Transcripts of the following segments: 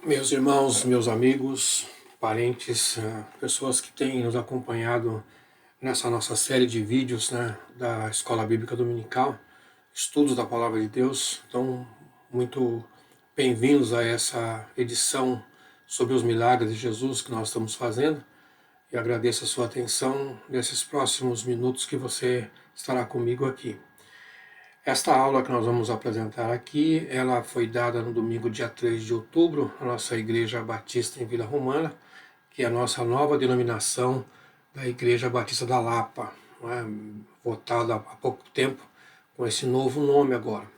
Meus irmãos, meus amigos, parentes, pessoas que têm nos acompanhado nessa nossa série de vídeos, né, da Escola Bíblica Dominical, estudos da Palavra de Deus, então muito bem-vindos a essa edição sobre os milagres de Jesus que nós estamos fazendo e agradeço a sua atenção nesses próximos minutos que você estará comigo aqui. Esta aula que nós vamos apresentar aqui, ela foi dada no domingo dia 3 de outubro, na nossa Igreja Batista em Vila Romana, que é a nossa nova denominação da Igreja Batista da Lapa, não é? Votada há pouco tempo com esse novo nome agora.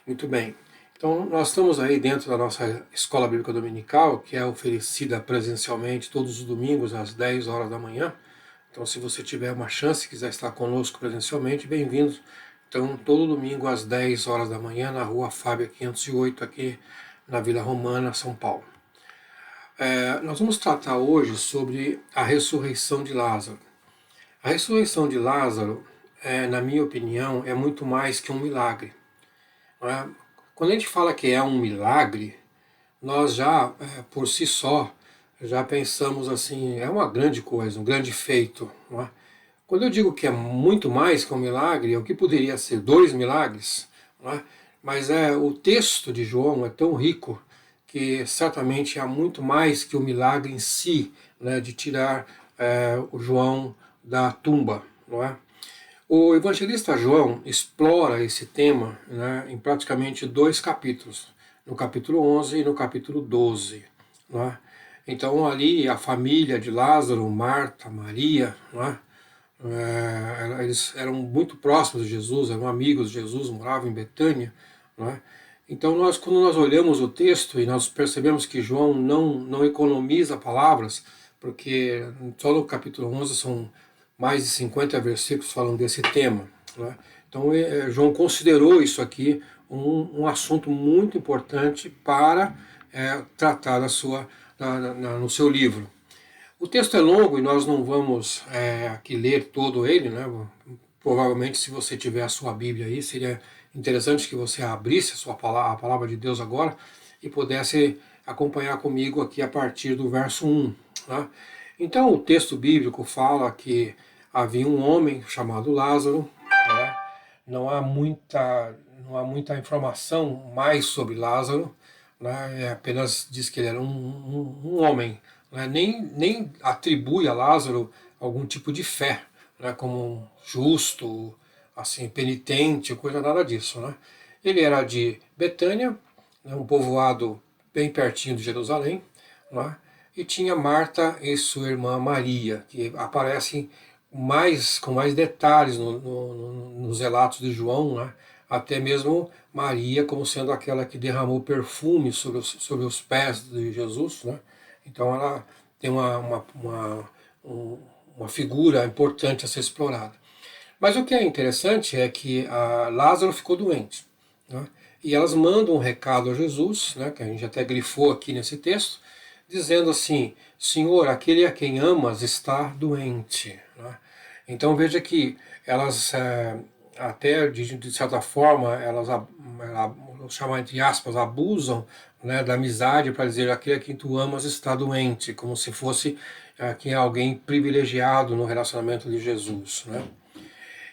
Muito bem, então nós estamos aí dentro da nossa Escola Bíblica Dominical, que é oferecida presencialmente todos os domingos às 10 horas da manhã. Então se você tiver uma chance e quiser estar conosco presencialmente, bem-vindos. Então, todo domingo às 10 horas da manhã, na rua Fábia 508, aqui na Vila Romana, São Paulo. Nós vamos tratar hoje sobre a ressurreição de Lázaro. A ressurreição de Lázaro, na minha opinião, é muito mais que um milagre. Não é? Quando a gente fala que é um milagre, nós já, por si só, já pensamos assim, é uma grande coisa, um grande feito. Não é? Quando eu digo que é muito mais que um milagre, é o que poderia ser 2 milagres, não é? Mas o texto de João é tão rico que certamente há muito mais que o milagre em si, né, de tirar o João da tumba. Não é? O evangelista João explora esse tema, né, em praticamente 2 capítulos, no capítulo 11 e no capítulo 12. Não é? Então ali a família de Lázaro, Marta, Maria, não é? Eles eram muito próximos de Jesus, eram amigos de Jesus, moravam em Betânia. Não é? Então, quando nós olhamos o texto e nós percebemos que João não economiza palavras, porque só no capítulo 11 são mais de 50 versículos falando desse tema. Não é? Então, João considerou isso aqui um assunto muito importante para tratar no seu livro. O texto é longo e nós não vamos aqui ler todo ele, né? Provavelmente, se você tiver a sua Bíblia aí, seria interessante que você abrisse a palavra de Deus agora e pudesse acompanhar comigo aqui a partir do verso 1. Né? Então, o texto bíblico fala que havia um homem chamado Lázaro, né? Não há muita informação mais sobre Lázaro, né? Apenas diz que ele era um homem, né? Nem atribui a Lázaro algum tipo de fé, né? Como um justo, assim, penitente, coisa nada disso. Né? Ele era de Betânia, né? Um povoado bem pertinho de Jerusalém, né? E tinha Marta e sua irmã Maria, que aparecem com mais detalhes nos relatos de João, né? Até mesmo Maria como sendo aquela que derramou perfume sobre os pés de Jesus. Né? Então ela tem uma figura importante a ser explorada. Mas o que é interessante é que Lázaro ficou doente. Né? E elas mandam um recado a Jesus, né, que a gente até grifou aqui nesse texto, dizendo assim: Senhor, aquele a quem amas está doente. Né? Então veja que elas, até de certa forma, elas chamam entre aspas, abusam, né, da amizade para dizer aquele a quem tu amas está doente, como se fosse alguém privilegiado no relacionamento de Jesus. Né?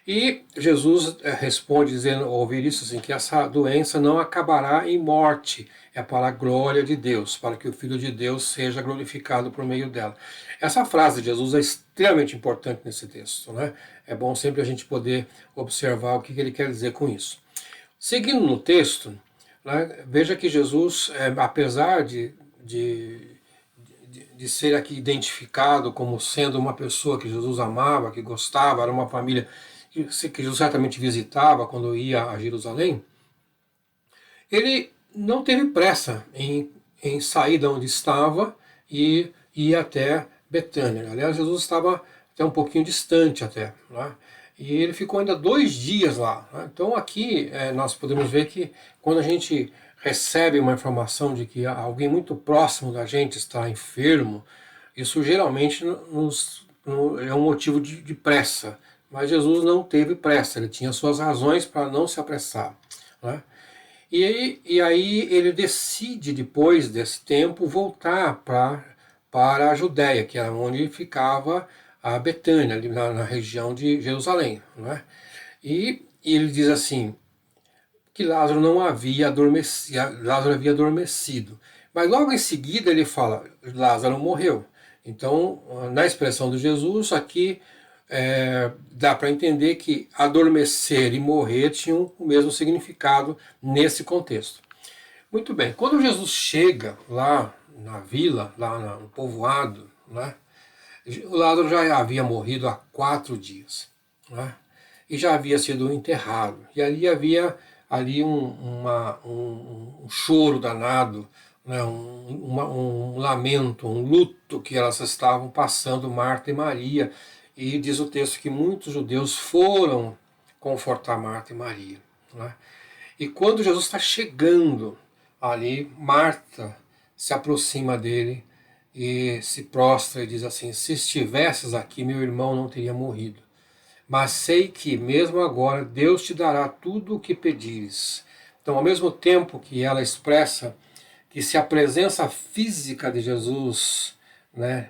E Jesus responde dizendo, ao ouvir isso, assim, que essa doença não acabará em morte, é para a glória de Deus, para que o Filho de Deus seja glorificado por meio dela. Essa frase de Jesus é extremamente importante nesse texto. Né? É bom sempre a gente poder observar o que ele quer dizer com isso. Seguindo no texto, né, veja que Jesus, apesar de ser aqui identificado como sendo uma pessoa que Jesus amava, que gostava, era uma família que Jesus certamente visitava quando ia a Jerusalém, ele não teve pressa em sair de onde estava e ir até Betânia. Aliás, Jesus estava até um pouquinho distante até, né? E ele ficou ainda 2 dias lá. Né? Então aqui nós podemos ver que quando a gente recebe uma informação de que alguém muito próximo da gente está enfermo, isso geralmente é um motivo de pressa. Mas Jesus não teve pressa, ele tinha suas razões para não se apressar. Né? E aí ele decide, depois desse tempo, voltar para a Judéia, que era onde ficava a Betânia, ali na região de Jerusalém. Não é? E ele diz assim, que Lázaro não havia adormecido, Lázaro havia adormecido. Mas logo em seguida ele fala, Lázaro morreu. Então, na expressão de Jesus, aqui dá para entender que adormecer e morrer tinham o mesmo significado nesse contexto. Muito bem, quando Jesus chega lá na vila, lá no povoado, né, o Lázaro já havia morrido há 4 dias. Né, e já havia sido enterrado. E ali havia um choro danado, né, um lamento, um luto que elas estavam passando, Marta e Maria. E diz o texto que muitos judeus foram confortar Marta e Maria. Né? E quando Jesus está chegando ali, Marta se aproxima dele e se prostra e diz assim, se estivesses aqui, meu irmão não teria morrido. Mas sei que, mesmo agora, Deus te dará tudo o que pedires. Então, ao mesmo tempo que ela expressa que se a presença física de Jesus, né,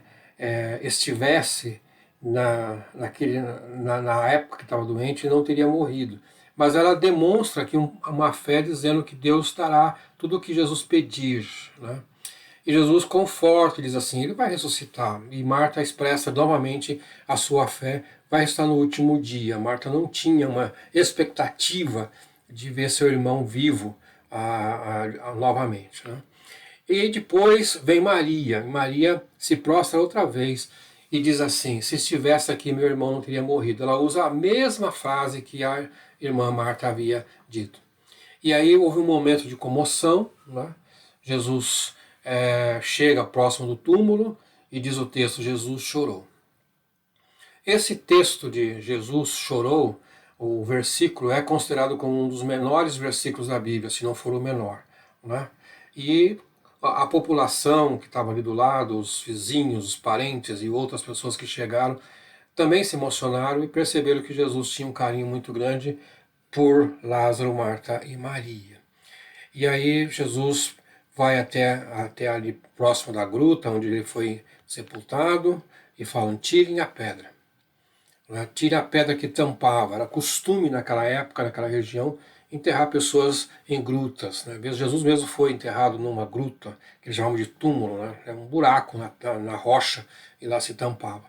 estivesse na época que estava doente, não teria morrido. Mas ela demonstra aqui uma fé dizendo que Deus dará tudo o que Jesus pedir. Né? E Jesus conforta e diz assim, ele vai ressuscitar. E Marta expressa novamente a sua fé, vai estar no último dia. Marta não tinha uma expectativa de ver seu irmão vivo novamente. Né? E depois vem Maria. Maria se prostra outra vez e diz assim, se estivesse aqui meu irmão não teria morrido. Ela usa a mesma frase que a irmã Marta havia dito. E aí houve um momento de comoção, né? Jesus chega próximo do túmulo e diz o texto, Jesus chorou. Esse texto de Jesus chorou, o versículo é considerado como um dos menores versículos da Bíblia, se não for o menor. Né? E a população que estava ali do lado, os vizinhos, os parentes e outras pessoas que chegaram, também se emocionaram e perceberam que Jesus tinha um carinho muito grande por Lázaro, Marta e Maria. E aí Jesus vai até ali próximo da gruta, onde ele foi sepultado, e falam, tirem a pedra. Tire a pedra que tampava. Era costume naquela época, naquela região, enterrar pessoas em grutas. Né? Jesus mesmo foi enterrado numa gruta, que eles chamavam de túmulo, né? É um buraco na rocha, e lá se tampava.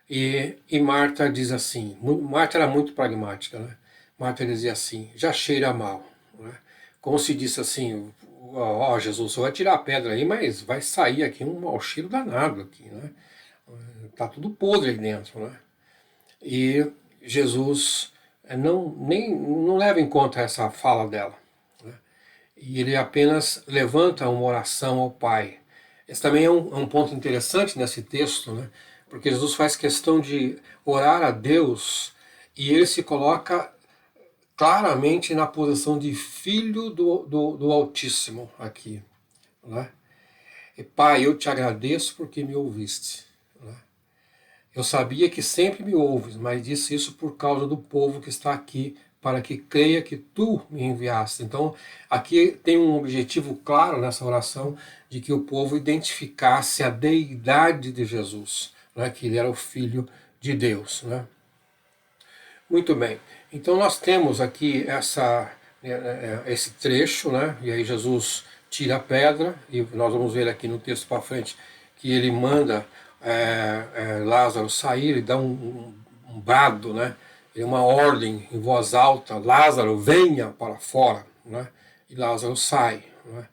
E Marta diz assim, Marta era muito pragmática, né? Marta dizia assim, já cheira mal. Né? Como se disse assim, ó Jesus, você vai tirar a pedra aí, mas vai sair aqui um mau cheiro danado aqui, né? Tá tudo podre aí dentro, né? E Jesus não leva em conta essa fala dela. Né? E ele apenas levanta uma oração ao Pai. Esse também é um ponto interessante nesse texto, né? Porque Jesus faz questão de orar a Deus e ele se coloca claramente na posição de filho do Altíssimo aqui. Né? E, Pai, eu te agradeço porque me ouviste. Né? Eu sabia que sempre me ouves, mas disse isso por causa do povo que está aqui, para que creia que tu me enviaste. Então, aqui tem um objetivo claro nessa oração, de que o povo identificasse a deidade de Jesus, né? Que ele era o Filho de Deus. Né? Muito bem, então nós temos aqui esse trecho, né? E aí Jesus tira a pedra, e nós vamos ver aqui no texto para frente, que ele manda Lázaro sair, ele dá um brado, né? Uma ordem em voz alta, Lázaro, venha para fora, né? E Lázaro sai. Né?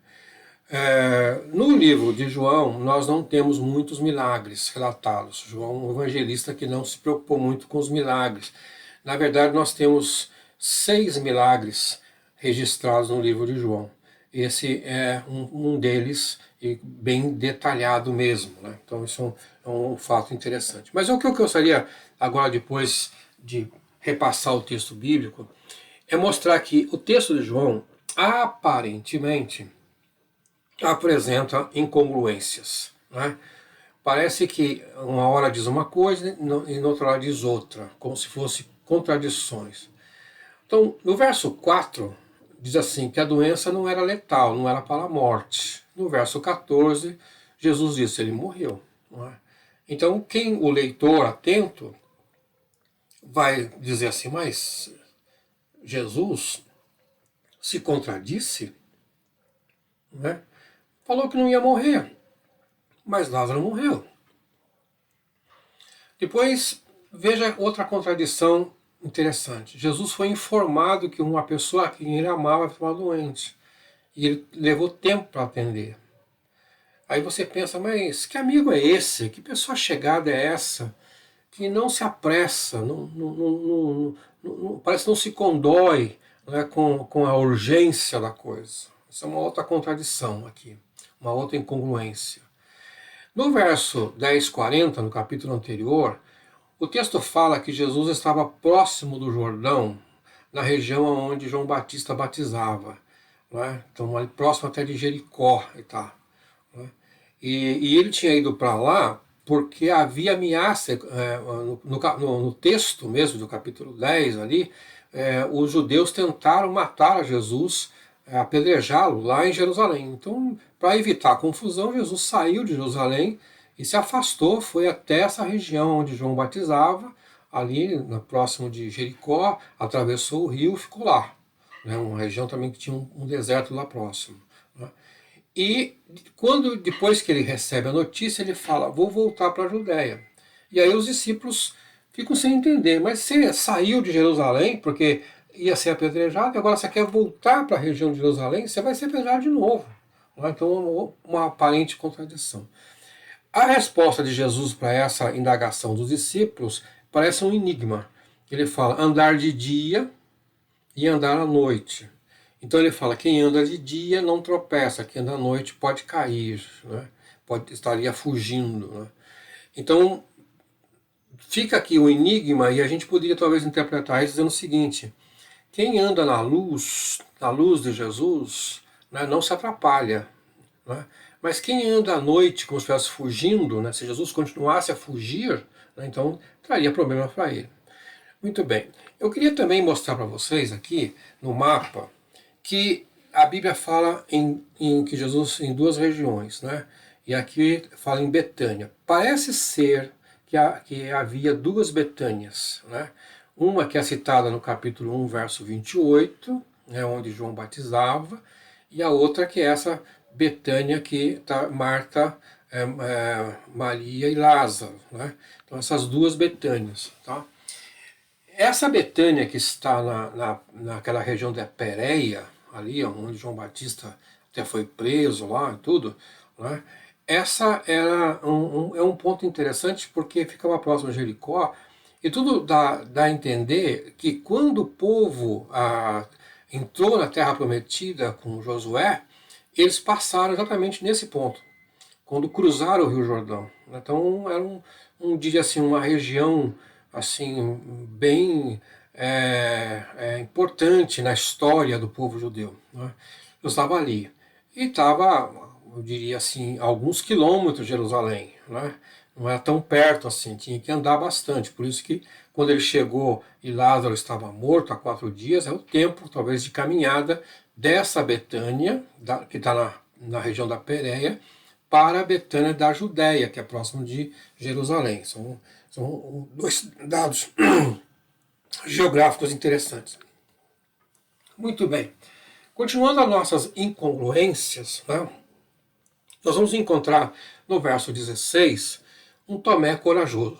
No livro de João, nós não temos muitos milagres relatados. João é um evangelista que não se preocupou muito com os milagres. Na verdade, nós temos 6 milagres registrados no livro de João. Esse é um deles, e bem detalhado mesmo. Né? Então, isso é um fato interessante. Mas o que eu gostaria, agora, depois de repassar o texto bíblico, é mostrar que o texto de João, aparentemente, apresenta incongruências. Né? Parece que uma hora diz uma coisa e na outra hora diz outra, como se fossem contradições. Então, no verso 4 diz assim, que a doença não era letal, não era para a morte. No verso 14, Jesus disse, ele morreu. Não é? Então, o leitor atento vai dizer assim, mas Jesus se contradisse, né? Falou que não ia morrer, mas Lázaro morreu. Depois, veja outra contradição interessante. Jesus foi informado que uma pessoa a quem ele amava estava doente, e ele levou tempo para atender. Aí você pensa, mas que amigo é esse? Que pessoa chegada é essa? Que não se apressa, parece que não se condói, né, com a urgência da coisa. Isso é uma outra contradição aqui, uma outra incongruência. No verso 10:40, no capítulo anterior, o texto fala que Jesus estava próximo do Jordão, na região onde João Batista batizava. Né? Então, ali próximo até de Jericó. Né? E ele tinha ido para lá porque havia ameaça, no texto mesmo do capítulo 10 ali, os judeus tentaram matar a Jesus, apedrejá-lo lá em Jerusalém. Então, para evitar a confusão, Jesus saiu de Jerusalém e se afastou, foi até essa região onde João batizava, ali próximo de Jericó, atravessou o rio e ficou lá. Né, uma região também que tinha um deserto lá próximo. Né. E depois que ele recebe a notícia, ele fala, vou voltar para a Judéia. E aí os discípulos ficam sem entender, mas você saiu de Jerusalém porque ia ser apedrejado, e agora você quer voltar para a região de Jerusalém, você vai ser apedrejado de novo. Então, uma aparente contradição. A resposta de Jesus para essa indagação dos discípulos parece um enigma. Ele fala, andar de dia e andar à noite. Então ele fala, quem anda de dia não tropeça, quem anda à noite pode cair, né? Estaria fugindo. Né? Então fica aqui o enigma e a gente poderia talvez interpretar isso dizendo o seguinte, quem anda na luz de Jesus, né, não se atrapalha. Né? Mas quem anda à noite como se estivesse fugindo, né, se Jesus continuasse a fugir, né, então traria problema para ele. Muito bem. Eu queria também mostrar para vocês aqui no mapa que a Bíblia fala que Jesus em duas regiões, né? E aqui fala em Betânia. Parece ser que havia duas Betânias, né? Uma que é citada no capítulo 1, verso 28, né, onde João batizava, e a outra que é essa Betânia que está Marta, Maria e Lázaro, né? Então essas duas Betânias, tá? Essa Betânia que está naquela região da Pérea, ali onde João Batista até foi preso lá e tudo, né? Essa é um ponto interessante porque ficava próximo a Jericó e tudo dá a entender que quando o povo entrou na Terra Prometida com Josué, eles passaram exatamente nesse ponto, quando cruzaram o Rio Jordão. Então era diria assim, uma região assim bem importante na história do povo judeu. Né? Eu estava ali e estava, eu diria assim, a alguns quilômetros de Jerusalém. Né? Não era tão perto assim, tinha que andar bastante. Por isso que quando ele chegou e Lázaro estava morto há 4 dias, é o tempo talvez de caminhada dessa Betânia, que está na região da Pérea, para a Betânia da Judéia, que é próximo de Jerusalém. São dois dados geográficos interessantes. Muito bem. Continuando as nossas incongruências, né, nós vamos encontrar no verso 16 um Tomé corajoso.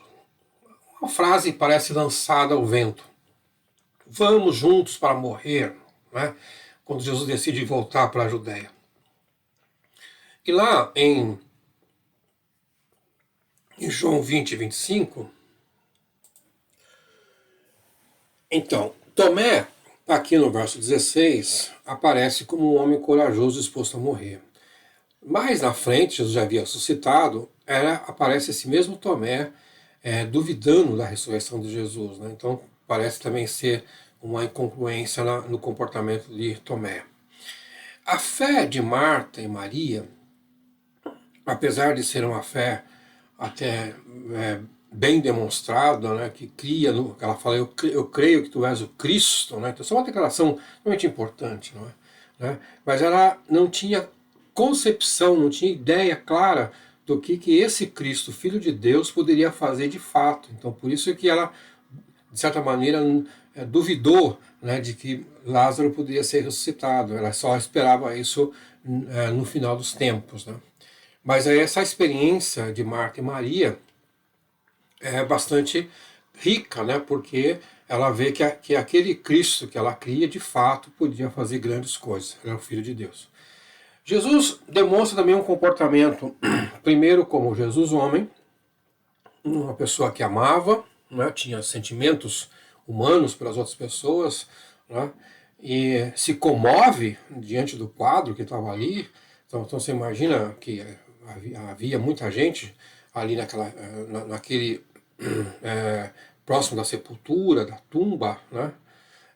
Uma frase parece lançada ao vento. Vamos juntos para morrer, né, quando Jesus decide voltar para a Judéia. E lá em João 20, 25, então, Tomé, aqui no verso 16, aparece como um homem corajoso disposto a morrer. Mais na frente, Jesus já havia ressuscitado, aparece esse mesmo Tomé duvidando da ressurreição de Jesus. Né? Então, parece também ser uma incongruência no comportamento de Tomé. A fé de Marta e Maria, apesar de ser uma fé até bem demonstrada, né, que cria, ela fala, eu creio que tu és o Cristo, né, então isso é uma declaração realmente importante, não é? Né? Mas ela não tinha concepção, não tinha ideia clara do que esse Cristo, Filho de Deus, poderia fazer de fato. Então por isso é que ela, de certa maneira, duvidou, né, de que Lázaro poderia ser ressuscitado, ela só esperava isso no final dos tempos, né? Mas aí essa experiência de Marta e Maria é bastante rica, né? Porque ela vê que aquele Cristo que ela cria, de fato, podia fazer grandes coisas. Ele é o Filho de Deus. Jesus demonstra também um comportamento, primeiro como Jesus homem, uma pessoa que amava, né? Tinha sentimentos humanos pelas outras pessoas, né? E se comove diante do quadro que estava ali. Então você imagina que havia muita gente ali naquele próximo da sepultura, da tumba, né?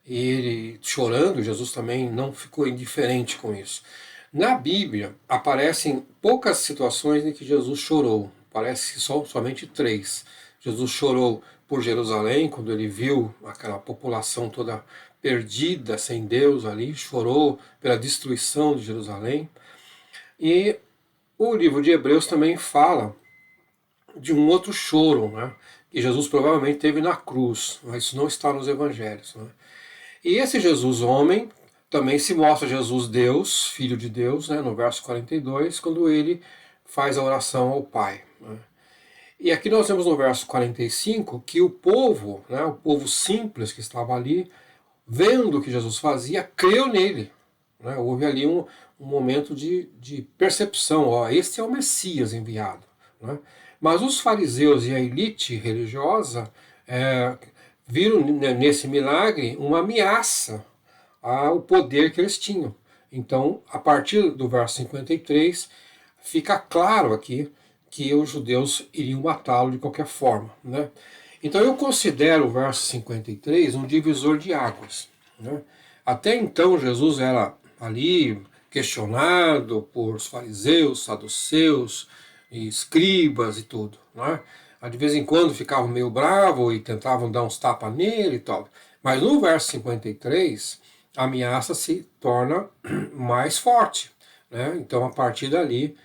E ele chorando, Jesus também não ficou indiferente com isso. Na Bíblia aparecem poucas situações em que Jesus chorou, parece que somente 3. Jesus chorou por Jerusalém, quando ele viu aquela população toda perdida, sem Deus ali, chorou pela destruição de Jerusalém. E o livro de Hebreus também fala de um outro choro, né, que Jesus provavelmente teve na cruz, mas isso não está nos evangelhos, né? E esse Jesus homem também se mostra Jesus Deus, Filho de Deus, né, no verso 42, quando ele faz a oração ao Pai, né? E aqui nós vemos no verso 45 que o povo, né, o povo simples que estava ali, vendo o que Jesus fazia, creu nele, né? Houve ali um momento de percepção, ó, este é o Messias enviado, né? Mas os fariseus e a elite religiosa viram nesse milagre uma ameaça ao poder que eles tinham. Então, a partir do verso 53, fica claro aqui que os judeus iriam matá-lo de qualquer forma, né? Então eu considero o verso 53 um divisor de águas, né? Até então Jesus era ali questionado por os fariseus, saduceus, e escribas e tudo, né? De vez em quando ficavam meio bravos e tentavam dar uns tapas nele e tal. Mas no verso 53, a ameaça se torna mais forte, né? Então a partir dali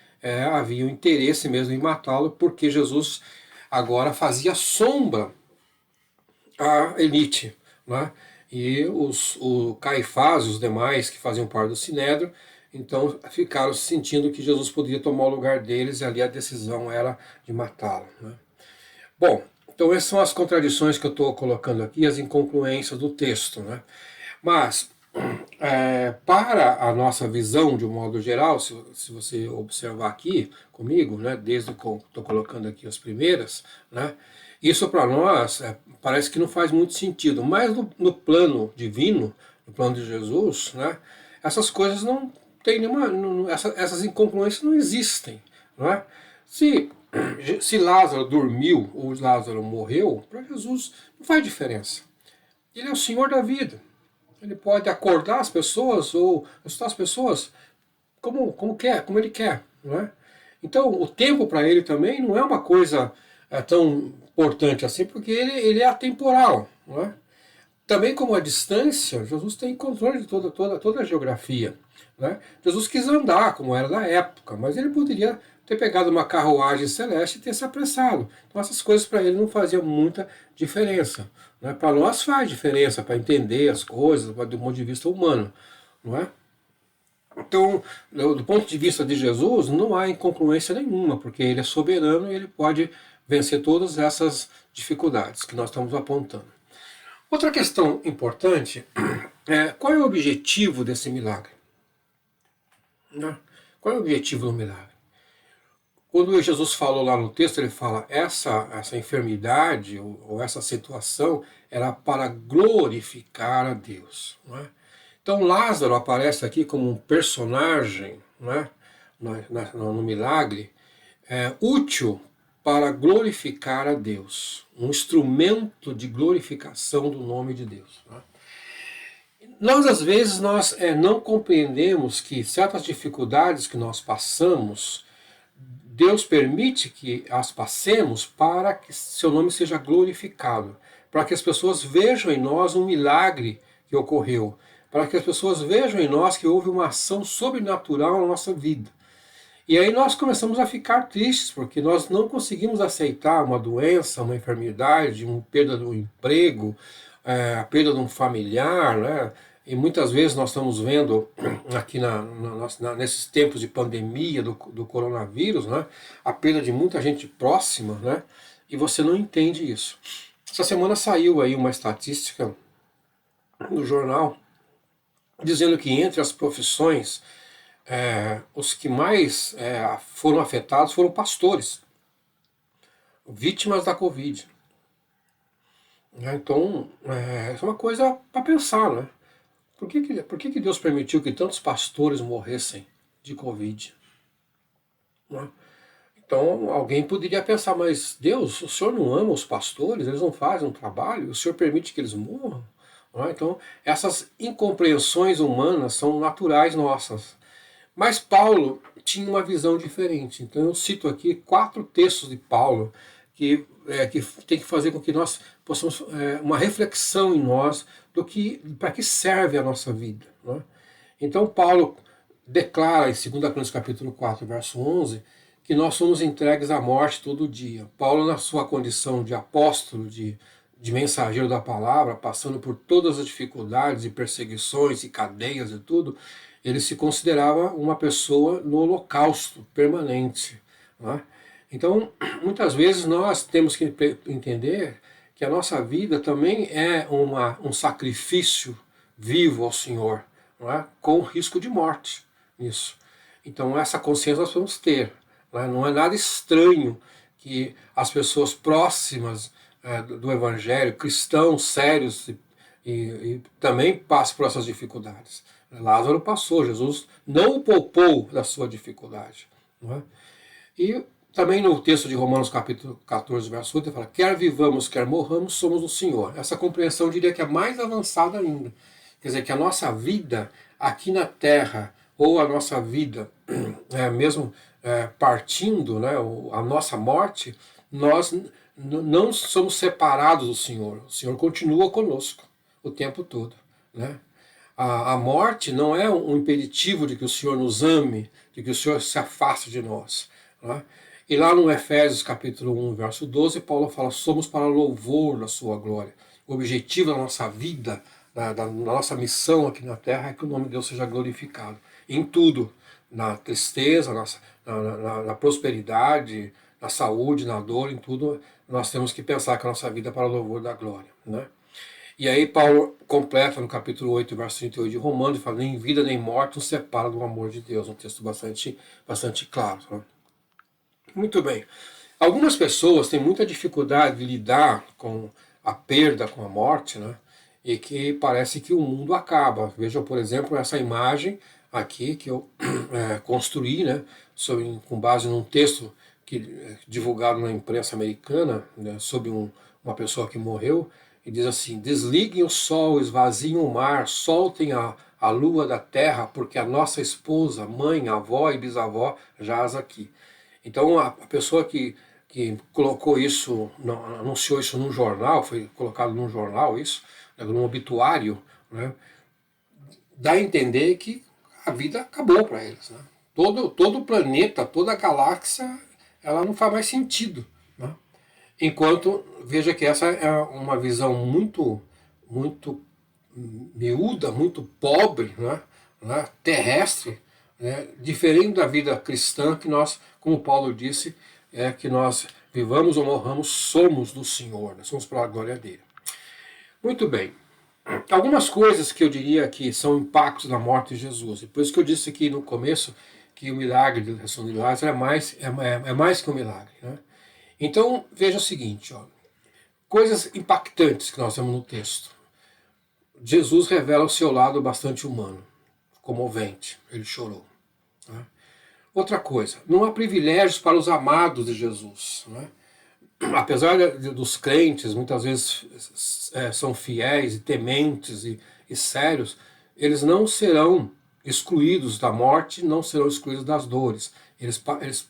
havia um interesse mesmo em matá-lo, porque Jesus agora fazia sombra à elite, né? E o Caifás e os demais que faziam parte do Sinédrio, então ficaram sentindo que Jesus poderia tomar o lugar deles, e ali a decisão era de matá-lo, né? Bom, então essas são as contradições que eu estou colocando aqui, as incongruências do texto, né? Mas, para a nossa visão de um modo geral, se você observar aqui comigo, né, desde que eu estou colocando aqui as primeiras, né, isso para nós parece que não faz muito sentido, mas no plano divino, no plano de Jesus, né, essas coisas não tem nenhuma, essas incongruências não existem, não é? Se Lázaro dormiu ou Lázaro morreu, para Jesus não faz diferença. Ele é o Senhor da vida. Ele pode acordar as pessoas ou ressuscitar as pessoas como quer, como ele quer, não é? Então o tempo para ele também não é uma coisa tão importante assim, porque ele é atemporal, não é? Também como a distância, Jesus tem controle de toda a geografia, né? Jesus quis andar, como era na época, mas ele poderia ter pegado uma carruagem celeste e ter se apressado. Então essas coisas para ele não faziam muita diferença, né? Para nós faz diferença, para entender as coisas do ponto de vista humano, não é? Então, do ponto de vista de Jesus, não há incongruência nenhuma, porque ele é soberano e ele pode vencer todas essas dificuldades que nós estamos apontando. Outra questão importante é qual é o objetivo desse milagre? Né? Qual é o objetivo do milagre? Quando Jesus falou lá no texto, ele fala essa enfermidade ou essa situação era para glorificar a Deus. Né? Então Lázaro aparece aqui como um personagem, né, no milagre, útil para glorificar a Deus, um instrumento de glorificação do nome de Deus. Né? Nós, às vezes, não compreendemos que certas dificuldades que nós passamos, Deus permite que as passemos para que seu nome seja glorificado, para que as pessoas vejam em nós um milagre que ocorreu, para que as pessoas vejam em nós que houve uma ação sobrenatural na nossa vida. E aí nós começamos a ficar tristes, porque nós não conseguimos aceitar uma doença, uma enfermidade, uma perda do emprego, a perda de um familiar, né? E muitas vezes nós estamos vendo aqui nesses tempos de pandemia do coronavírus, né? A perda de muita gente próxima, né? E você não entende isso. Essa semana saiu aí uma estatística no jornal dizendo que entre as profissões os que mais foram afetados foram pastores, vítimas da Covid. Então, é uma coisa para pensar, né? Por que Deus permitiu que tantos pastores morressem de Covid? Né? Então, alguém poderia pensar, mas Deus, o Senhor não ama os pastores? Eles não fazem um trabalho? O Senhor permite que eles morram? Então, essas incompreensões humanas são naturais nossas. Mas Paulo tinha uma visão diferente. Então eu cito aqui 4 textos de Paulo que tem que fazer com que nós possamos uma reflexão em nós para que serve a nossa vida. Né? Então Paulo declara em 2 Coríntios capítulo 4, verso 11, que nós somos entregues à morte todo dia. Paulo, na sua condição de apóstolo, de mensageiro da palavra, passando por todas as dificuldades e perseguições e cadeias e tudo, ele se considerava uma pessoa no holocausto permanente. Né? Então, muitas vezes nós temos que entender que a nossa vida também é um sacrifício vivo ao Senhor, não é? Com risco de morte nisso. Então, essa consciência nós vamos ter. Não é nada estranho que as pessoas próximas do Evangelho, cristãos sérios, e também passem por essas dificuldades. Lázaro passou, Jesus não o poupou da sua dificuldade. Não é? E também no texto de Romanos capítulo 14, verso 8, ele fala, quer vivamos, quer morramos, somos do Senhor. Essa compreensão eu diria que é mais avançada ainda. Quer dizer, que a nossa vida aqui na terra, ou a nossa vida mesmo partindo, né, a nossa morte, nós não somos separados do Senhor. O Senhor continua conosco o tempo todo. Né? A morte não é um impeditivo de que o Senhor nos ame, de que o Senhor se afaste de nós. Né? E lá no Efésios capítulo 1, verso 12, Paulo fala, somos para louvor da sua glória. O objetivo da nossa vida, da nossa missão aqui na terra é que o nome de Deus seja glorificado. Em tudo, na tristeza, na prosperidade, na saúde, na dor, em tudo, nós temos que pensar que a nossa vida é para louvor da glória. Né? E aí Paulo completa no capítulo 8, verso 38 de Romanos, e fala, nem vida nem morte nos separa do amor de Deus. Um texto bastante claro. Né? Muito bem. Algumas pessoas têm muita dificuldade de lidar com a perda, com a morte, né? E que parece que o mundo acaba. Vejam, por exemplo, essa imagem aqui que eu construí, né? Com base num texto divulgado na imprensa americana, né? Sobre uma pessoa que morreu, e diz assim, desliguem o sol, esvaziem o mar, soltem a lua da terra, porque a nossa esposa, mãe, avó e bisavó jaz aqui. Então a pessoa que colocou isso, anunciou isso num jornal, foi colocado num jornal isso, num obituário, né, dá a entender que a vida acabou para eles. Né? Todo o planeta, toda a galáxia, ela não faz mais sentido. Né? Enquanto, veja que essa é uma visão muito miúda, muito pobre, né, terrestre, né, diferente da vida cristã que nós, como Paulo disse, que nós vivamos ou morramos, somos do Senhor, nós somos para a glória dele. Muito bem. Algumas coisas que eu diria que são impactos da morte de Jesus. E por isso que eu disse aqui no começo que o milagre de ressurreição de Lázaro é mais que um milagre. Né? Então, veja o seguinte, ó, coisas impactantes que nós temos no texto. Jesus revela o seu lado bastante humano, comovente, ele chorou. Né? Outra coisa, não há privilégios para os amados de Jesus. Né? Apesar dos crentes, muitas vezes são fiéis e tementes e sérios, eles não serão excluídos da morte não serão excluídos das dores. Eles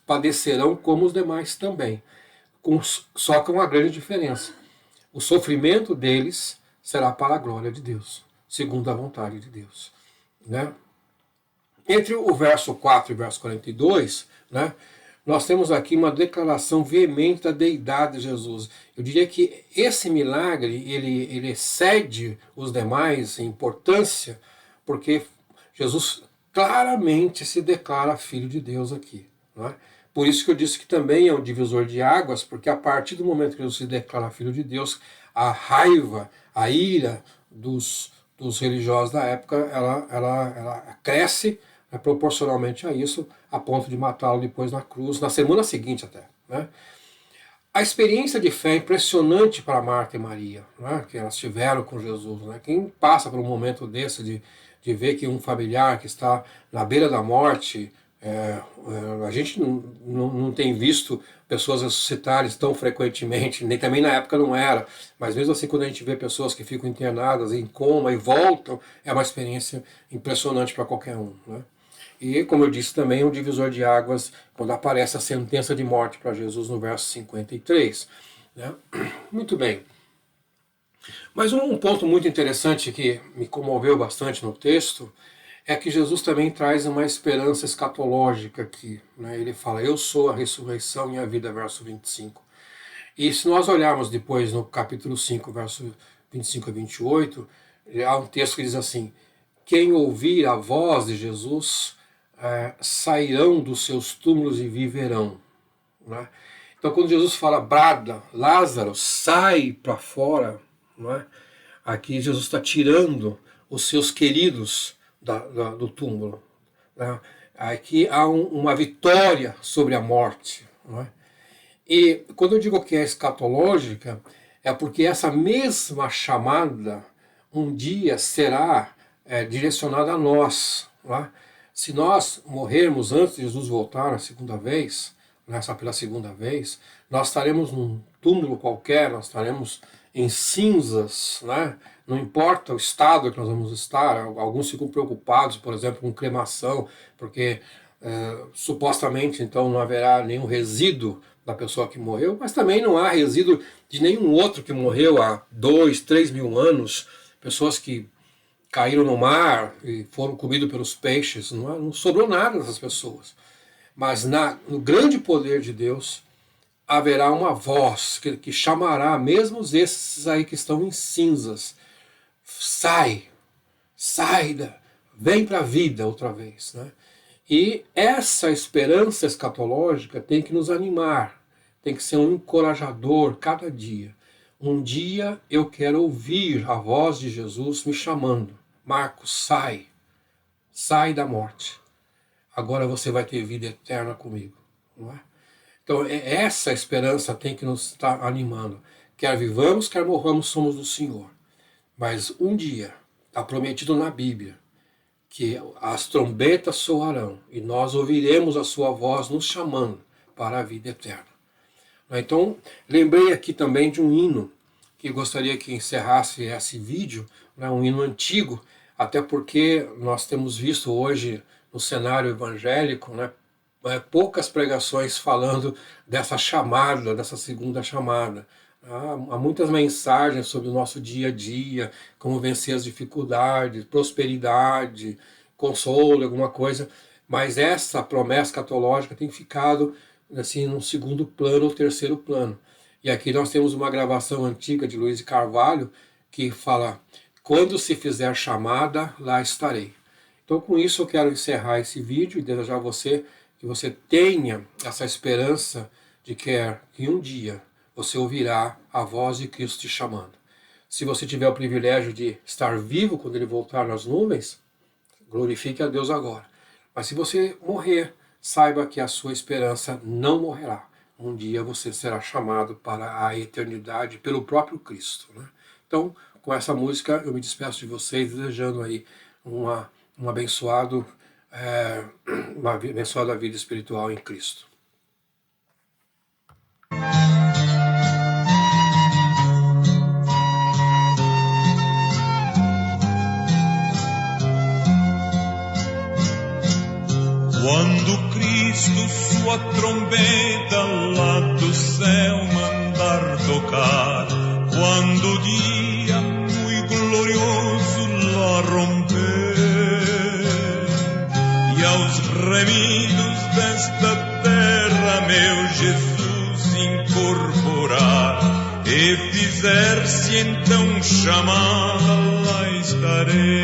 padecerão como os demais também, só com uma grande diferença. O sofrimento deles será para a glória de Deus, segundo a vontade de Deus. Né? Entre o verso 4 e o verso 42, né, nós temos aqui uma declaração veemente da deidade de Jesus. Eu diria que esse milagre ele excede os demais em importância, porque Jesus claramente se declara filho de Deus aqui. Né? Por isso que eu disse que também é um divisor de águas, porque a partir do momento que Jesus se declara filho de Deus, a raiva, a ira dos religiosos da época, ela cresce, né, proporcionalmente a isso, a ponto de matá-lo depois na cruz, na semana seguinte até. Né? A experiência de fé é impressionante para Marta e Maria, né, que elas tiveram com Jesus. Né? Quem passa por um momento desse de ver que um familiar que está na beira da morte, a gente não tem visto pessoas ressuscitarem tão frequentemente, nem também na época não era, mas mesmo assim quando a gente vê pessoas que ficam internadas em coma e voltam, é uma experiência impressionante para qualquer um. Né? E, como eu disse também, um divisor de águas quando aparece a sentença de morte para Jesus no verso 53. Né? Muito bem. Mas um ponto muito interessante que me comoveu bastante no texto é que Jesus também traz uma esperança escatológica aqui. Né? Ele fala, eu sou a ressurreição e a vida, verso 25. E se nós olharmos depois no capítulo 5, verso 25 a 28, há um texto que diz assim, quem ouvir a voz de Jesus sairão dos seus túmulos e viverão. Né? Então quando Jesus fala, brada, Lázaro, sai para fora, não é? Aqui Jesus está tirando os seus queridos do túmulo. Né? Aqui há uma vitória sobre a morte. Não é? E quando eu digo que é escatológica, é porque essa mesma chamada um dia será direcionada a nós. Não é? Se nós morrermos antes de Jesus voltar a segunda vez, pela segunda vez, nós estaremos num túmulo qualquer, nós estaremos em cinzas, né? Não importa o estado que nós vamos estar, alguns ficam preocupados, por exemplo, com cremação, porque supostamente então não haverá nenhum resíduo da pessoa que morreu, mas também não há resíduo de nenhum outro que morreu há 2, 3 mil anos, pessoas que caíram no mar e foram comidos pelos peixes, não sobrou nada dessas pessoas. Mas no grande poder de Deus, haverá uma voz que chamará mesmo esses aí que estão em cinzas. Sai, vem para a vida outra vez. Né? E essa esperança escatológica tem que nos animar, tem que ser um encorajador cada dia. Um dia eu quero ouvir a voz de Jesus me chamando. Marcos, sai da morte. Agora você vai ter vida eterna comigo. Não é? Então essa esperança tem que nos estar animando. Quer vivamos, quer morramos, somos do Senhor. Mas um dia, está prometido na Bíblia, que as trombetas soarão e nós ouviremos a sua voz nos chamando para a vida eterna. Então, lembrei aqui também de um hino que eu gostaria que encerrasse esse vídeo, um hino antigo, até porque nós temos visto hoje no cenário evangélico, poucas pregações falando dessa chamada, dessa segunda chamada. Há muitas mensagens sobre o nosso dia a dia, como vencer as dificuldades, prosperidade, consolo, alguma coisa, mas essa promessa escatológica tem ficado assim, num segundo plano ou terceiro plano. E aqui nós temos uma gravação antiga de Luiz de Carvalho que fala, quando se fizer chamada, lá estarei. Então com isso eu quero encerrar esse vídeo e desejar a você que você tenha essa esperança de que um dia você ouvirá a voz de Cristo te chamando. Se você tiver o privilégio de estar vivo quando Ele voltar nas nuvens, glorifique a Deus agora. Mas se você morrer, saiba que a sua esperança não morrerá. Um dia você será chamado para a eternidade pelo próprio Cristo. Né? Então, com essa música, eu me despeço de vocês, desejando aí uma abençoada vida espiritual em Cristo. Quando Cristo sua trombeta lá do céu mandar tocar, quando o dia muito glorioso lá romper, e aos remidos desta terra meu Jesus incorporar, e fizer-se então chamada, lá estarei.